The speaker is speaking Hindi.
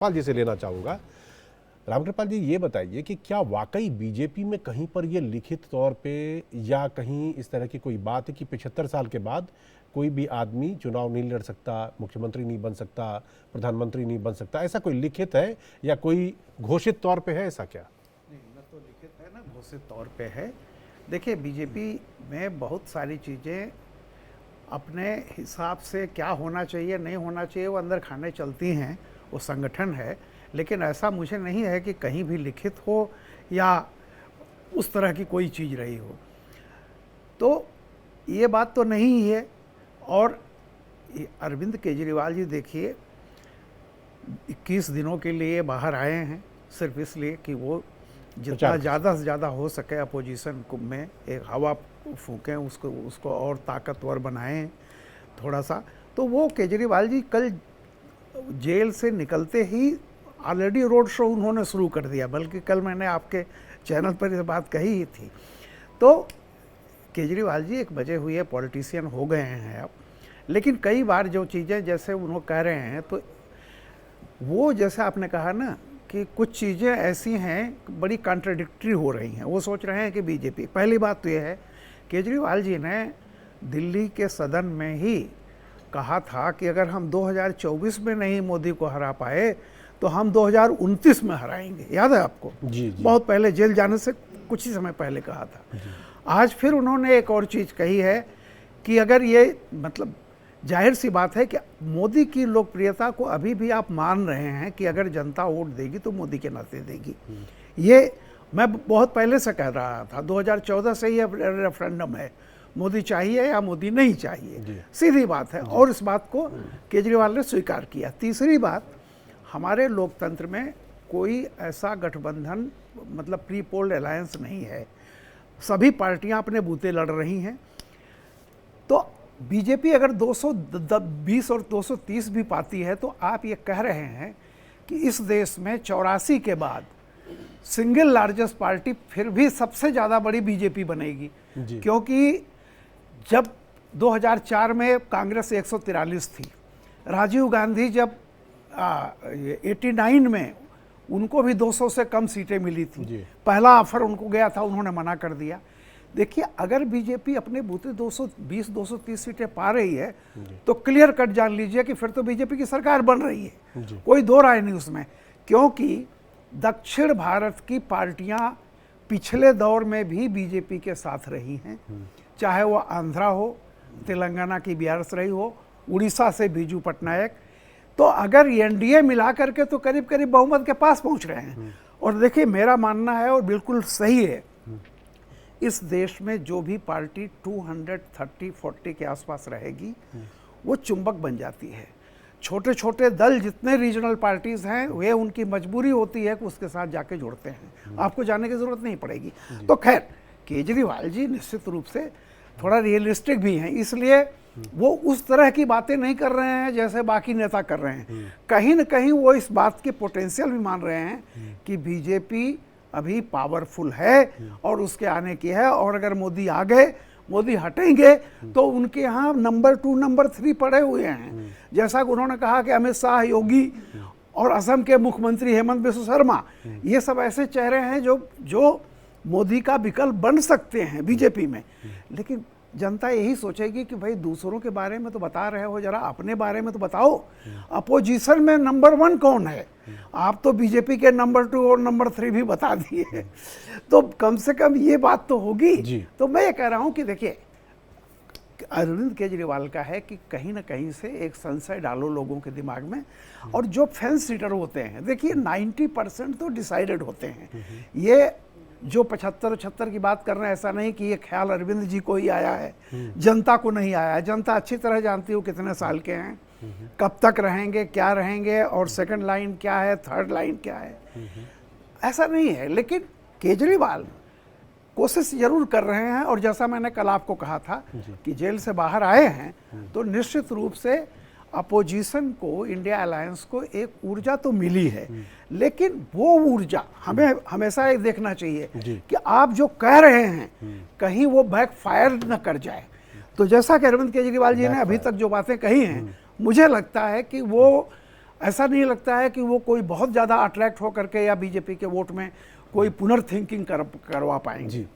रामकृपाल जी से लेना चाहूँगा। रामकृपाल जी, ये बताइए कि क्या वाकई बीजेपी में कहीं पर ये लिखित तौर पे या कहीं इस तरह की कोई बात है कि 75 साल के बाद कोई भी आदमी चुनाव नहीं लड़ सकता, मुख्यमंत्री नहीं बन सकता, प्रधानमंत्री नहीं बन सकता, ऐसा कोई लिखित है या कोई घोषित तौर पे है, ऐसा क्या? नहीं, न तो लिखित है ना घोषित तौर पे है। देखिए, बीजेपी में बहुत सारी चीज़ें अपने हिसाब से क्या होना चाहिए नहीं होना चाहिए वो अंदर खाने चलती हैं, वो संगठन है। लेकिन ऐसा मुझे नहीं है कि कहीं भी लिखित हो या उस तरह की कोई चीज़ रही हो, तो ये बात तो नहीं ही है। और अरविंद केजरीवाल जी देखिए 21 दिनों के लिए बाहर आए हैं सिर्फ इसलिए कि वो जितना ज़्यादा से ज़्यादा हो सके अपोजिशन में एक हवा फूकें, उसको और ताकतवर बनाएं थोड़ा सा। तो वो केजरीवाल जी कल जेल से निकलते ही ऑलरेडी रोड शो उन्होंने शुरू कर दिया, बल्कि कल मैंने आपके चैनल पर ये बात कही ही थी। तो केजरीवाल जी एक बजे हुए पॉलिटिशियन हो गए हैं अब, लेकिन कई बार जो चीज़ें जैसे उन्होंने कह रहे हैं, तो वो जैसे आपने कहा ना कि कुछ चीज़ें ऐसी हैं बड़ी कॉन्ट्रडिक्टरी हो रही हैं। वो सोच रहे हैं कि बीजेपी, पहली बात तो ये है केजरीवाल जी ने दिल्ली के सदन में ही कहा था कि अगर हम 2024 में नहीं मोदी को हरा पाए तो हम 2029 में हराएंगे। याद है आपको? जी। बहुत पहले, जेल जाने से कुछ ही समय पहले कहा था। आज फिर उन्होंने एक और चीज़ कही है कि अगर ये, मतलब जाहिर सी बात है कि मोदी की लोकप्रियता को अभी भी आप मान रहे हैं कि अगर जनता वोट देगी तो मोदी के नाते देगी। ये मैं बहुत पहले से कह रहा था, 2014 से ये रेफरेंडम है, मोदी चाहिए या मोदी नहीं चाहिए, सीधी बात है। और इस बात को केजरीवाल ने स्वीकार किया। तीसरी बात, हमारे लोकतंत्र में कोई ऐसा गठबंधन, मतलब प्री पोल्ड अलायंस नहीं है, सभी पार्टियां अपने बूते लड़ रही हैं। तो बीजेपी अगर 220 और 230 भी पाती है तो आप ये कह रहे हैं कि इस देश में 84 के बाद सिंगल लार्जेस्ट पार्टी फिर भी सबसे ज़्यादा बड़ी बीजेपी बनेगी, क्योंकि जब 2004 में कांग्रेस 143 थी, राजीव गांधी जब 89 में उनको भी 200 से कम सीटें मिली थी, पहला ऑफर उनको गया था, उन्होंने मना कर दिया। देखिए, अगर बीजेपी अपने बूते 220-230 सीटें पा रही है तो क्लियर कट जान लीजिए कि फिर तो बीजेपी की सरकार बन रही है, कोई दो राय नहीं उसमें। क्योंकि दक्षिण भारत की पार्टियां पिछले दौर में भी बीजेपी के साथ रही हैं, चाहे वो आंध्रा हो, तेलंगाना की बीआरएस रही हो, उड़ीसा से बीजू पटनायक। तो अगर एनडीए मिला करके तो करीब करीब बहुमत के पास पहुंच रहे हैं। और देखिए, मेरा मानना है और बिल्कुल सही है, इस देश में जो भी पार्टी 230-40 के आसपास रहेगी वो चुंबक बन जाती है। छोटे छोटे दल जितने रीजनल पार्टीज हैं, वे उनकी मजबूरी होती है कि उसके साथ जाके जुड़ते हैं, आपको जाने की जरूरत नहीं पड़ेगी। तो खैर, केजरीवाल जी निश्चित रूप से थोड़ा रियलिस्टिक भी हैं, इसलिए वो उस तरह की बातें नहीं कर रहे हैं जैसे बाकी नेता कर रहे हैं। कहीं ना कहीं वो इस बात के पोटेंशियल भी मान रहे हैं कि बीजेपी अभी पावरफुल है और उसके आने की है, और अगर मोदी आ गए, मोदी हटेंगे तो उनके यहाँ नंबर 2 नंबर 3 पड़े हुए हैं। जैसा कि उन्होंने कहा कि अमित शाह, योगी और असम के मुख्यमंत्री हेमंत बिस्वा शर्मा, ये सब ऐसे चेहरे हैं जो मोदी का विकल्प बन सकते हैं बीजेपी में। लेकिन जनता यही सोचेगी कि भाई दूसरों के बारे में तो बता रहे हो, जरा अपने बारे में तो बताओ। अपोजिशन में नंबर 1 कौन है? आप तो बीजेपी के नंबर 2 और नंबर 3 भी बता दिए, तो कम से कम ये बात तो होगी। तो मैं ये कह रहा हूं कि देखिए, अरविंद केजरीवाल का है कि कहीं ना कहीं से एक संशय डालो लोगों के दिमाग में। और जो फेंस सीटर होते हैं, देखिए 90% तो डिसाइडेड होते हैं। ये जो 75-76 की बात कर रहे हैं, ऐसा नहीं कि ये ख्याल अरविंद जी को ही आया है, जनता को नहीं आया है। जनता अच्छी तरह जानती हो कितने साल के हैं, कब तक रहेंगे, क्या रहेंगे, और सेकंड लाइन क्या है, थर्ड लाइन क्या है, ऐसा नहीं है। लेकिन केजरीवाल कोशिश जरूर कर रहे हैं, और जैसा मैंने कल आपको कहा था कि जेल से बाहर आए हैं तो निश्चित रूप से अपोजिशन को, इंडिया अलायंस को एक ऊर्जा तो मिली है। लेकिन वो ऊर्जा हमें हमेशा ये देखना चाहिए कि आप जो कह रहे हैं कहीं वो बैकफायर न कर जाए। तो जैसा कि अरविंद केजरीवाल जी ने अभी तक जो बातें कही हैं, मुझे लगता है कि वो ऐसा नहीं लगता है कि वो कोई बहुत ज़्यादा अट्रैक्ट होकर के या बीजेपी के वोट में कोई पुनर्थिंकिंग करवा पाएंगे। जी।